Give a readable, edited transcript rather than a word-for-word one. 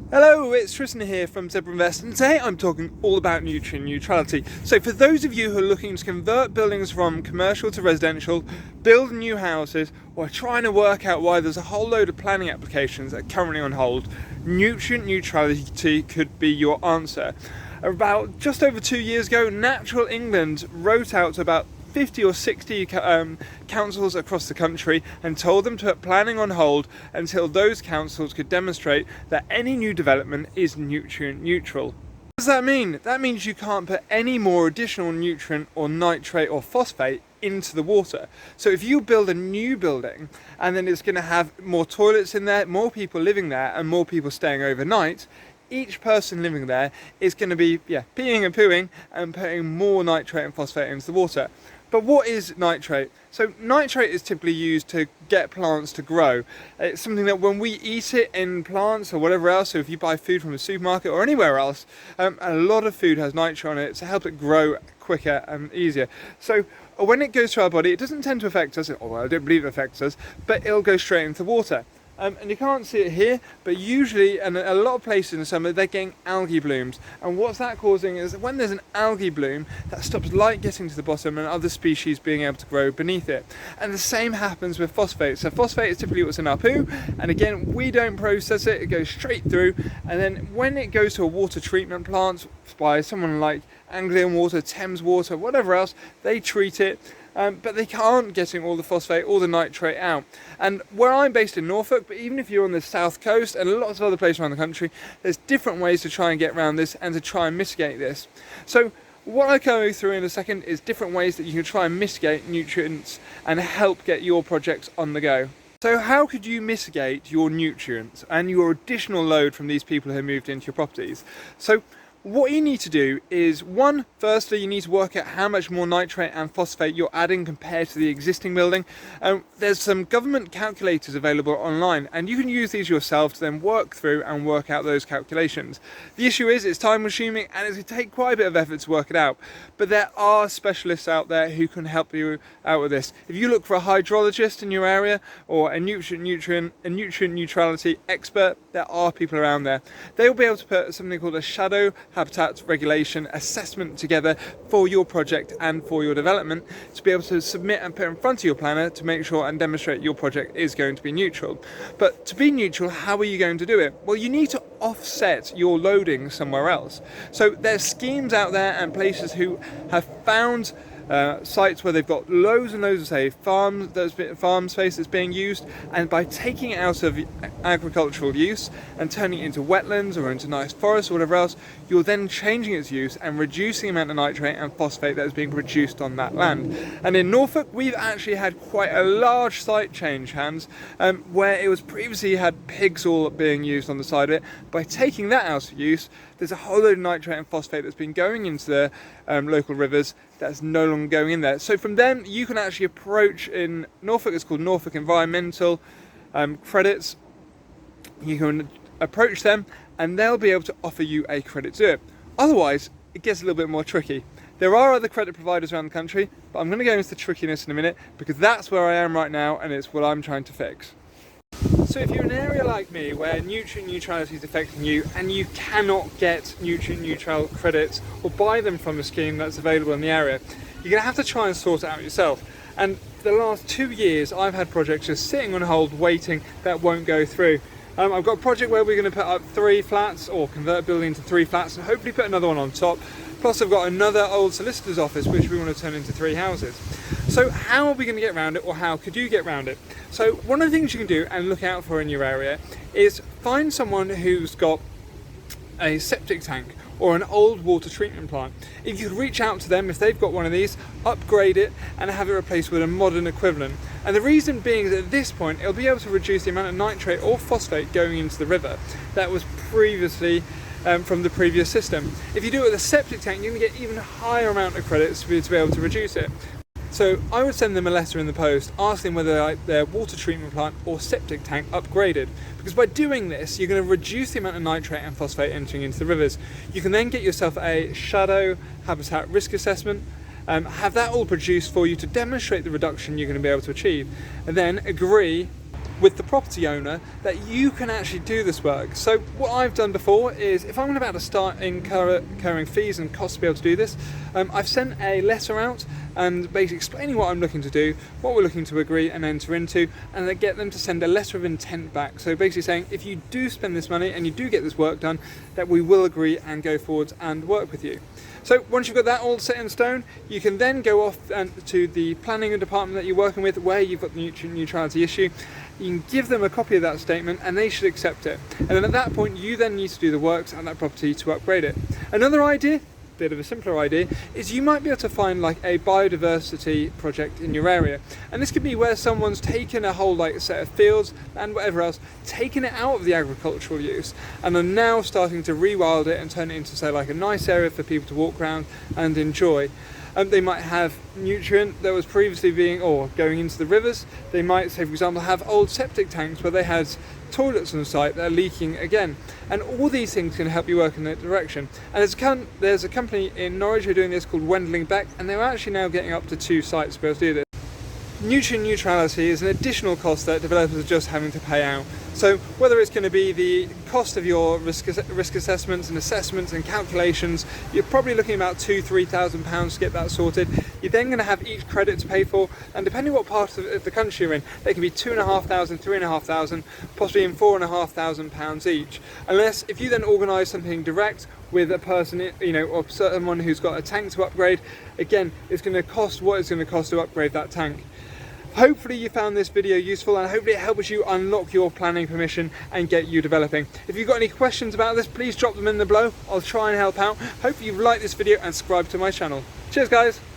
Hello, it's Tristan here from Zebra Invest, and today I'm talking all about nutrient neutrality. So for those of you who are looking to convert buildings from commercial to residential, build new houses, or trying to work out why there's a whole load of planning applications that are currently on hold, nutrient neutrality could be your answer. About just over 2 years ago, Natural England wrote out to about 50 or 60 councils across the country and told them to put planning on hold until those councils could demonstrate that any new development is nutrient neutral. What does that mean? That means you can't put any more additional nutrient or nitrate or phosphate into the water. So if you build a new building and then it's going to have more toilets in there, more people living there and more people staying overnight, each person living there is going to be peeing and pooing and putting more nitrate and phosphate into the water. But what is nitrate? So nitrate is typically used to get plants to grow. It's something that when we eat it in plants or whatever else, so if you buy food from a supermarket or anywhere else, a lot of food has nitrate on it to help it grow quicker and easier. So when it goes through our body, it doesn't tend to affect us, although I don't believe it affects us, but it'll go straight into the water. And you can't see it here, but usually, and a lot of places in the summer, they're getting algae blooms. And what's that causing is when there's an algae bloom, that stops light getting to the bottom and other species being able to grow beneath it. And the same happens with phosphate. So phosphate is typically what's in our poo, and again, we don't process it, it goes straight through. And then when it goes to a water treatment plant by someone like Anglian Water, Thames Water, whatever else, they treat it. But they can't getting all the phosphate, all the nitrate out. And where I'm based in Norfolk, but even if you're on the south coast and lots of other places around the country, there's different ways to try and get around this and to try and mitigate this. So what I go through in a second is different ways that you can try and mitigate nutrients and help get your projects on the go. So how could you mitigate your nutrients and your additional load from these people who moved into your properties? So what you need to do is, firstly, you need to work out how much more nitrate and phosphate you're adding compared to the existing building. There's some government calculators available online, and you can use these yourself to then work through and work out those calculations. The issue is it's time consuming and it's going to take quite a bit of effort to work it out, but there are specialists out there who can help you out with this. If you look for a hydrologist in your area or a nutrient neutrality expert, there are people around there. They will be able to put something called a shadow habitat regulation assessment together for your project and for your development to be able to submit and put in front of your planner to make sure and demonstrate your project is going to be neutral. But to be neutral, how are you going to do it? Well, you need to offset your loading somewhere else. So there's schemes out there and places who have found sites where they've got loads and loads of, say, farm space that's being used, and by taking it out of agricultural use and turning it into wetlands or into nice forests or whatever else, you're then changing its use and reducing the amount of nitrate and phosphate that is being produced on that land. And in Norfolk, we've actually had quite a large site change hands, where it was previously had pigs all being used on the side of it. By taking that out of use, there's a whole load of nitrate and phosphate that's been going into the local rivers that's no longer going in there. So from them, you can actually approach, in Norfolk, it's called Norfolk Environmental Credits. You can approach them and they'll be able to offer you a credit to it. Otherwise, it gets a little bit more tricky. There are other credit providers around the country, but I'm going to go into the trickiness in a minute because that's where I am right now and it's what I'm trying to fix. So if you're in an area like me where nutrient neutrality is affecting you and you cannot get nutrient neutral credits or buy them from a scheme that's available in the area, you're going to have to try and sort it out yourself. And for the last 2 years I've had projects just sitting on hold waiting that won't go through. I've got a project where we're going to put up 3 flats or convert a building into 3 flats and hopefully put another one on top. Plus I've got another old solicitor's office which we want to turn into 3 houses. So how are we going to get around it, or how could you get around it? So one of the things you can do and look out for in your area is find someone who's got a septic tank or an old water treatment plant. If you could reach out to them, if they've got one of these, upgrade it and have it replaced with a modern equivalent. And the reason being is that at this point it'll be able to reduce the amount of nitrate or phosphate going into the river that was previously from the previous system. If you do it with a septic tank, you're going to get even higher amount of credits to be able to reduce it. So I would send them a letter in the post asking whether they like their water treatment plant or septic tank upgraded, because by doing this you're going to reduce the amount of nitrate and phosphate entering into the rivers. You can then get yourself a shadow habitat risk assessment, have that all produced for you to demonstrate the reduction you're going to be able to achieve, and then agree with the property owner that you can actually do this work. So what I've done before is, if I'm about to start incurring fees and costs to be able to do this, I've sent a letter out and basically explaining what I'm looking to do, what we're looking to agree and enter into, and then get them to send a letter of intent back. So basically saying, if you do spend this money and you do get this work done, that we will agree and go forwards and work with you. So once you've got that all set in stone, you can then go off to the planning department that you're working with, where you've got the nutrient neutrality issue. You can give them a copy of that statement and they should accept it. And then at that point, you then need to do the works at that property to upgrade it. Another idea, bit of a simpler idea, is you might be able to find like a biodiversity project in your area, and this could be where someone's taken a whole like set of fields and whatever else, taken it out of the agricultural use and are now starting to rewild it and turn it into, say, like a nice area for people to walk around and enjoy. They might have nutrient that was previously going into the rivers. They might, say for example, have old septic tanks where they had toilets on site that are leaking again. And all these things can help you work in that direction. And there's a company in Norwich who are doing this called Wendling Beck, and they're actually now getting up to 2 sites to be able to do this. Nutrient neutrality is an additional cost that developers are just having to pay out. So whether it's going to be the cost of your risk assessments and calculations, you're probably looking at about £2,000–3,000 to get that sorted. You're then going to have each credit to pay for, and depending what part of the country you're in, they can be £2,500, £3,500, possibly in £4,500 each. Unless if you then organise something direct with a person, or someone who's got a tank to upgrade, again, it's going to cost what it's going to cost to upgrade that tank. Hopefully you found this video useful, and hopefully it helps you unlock your planning permission and get you developing. If you've got any questions about this, please drop them in below. I'll try and help out. Hope you've liked this video and subscribe to my channel. Cheers guys!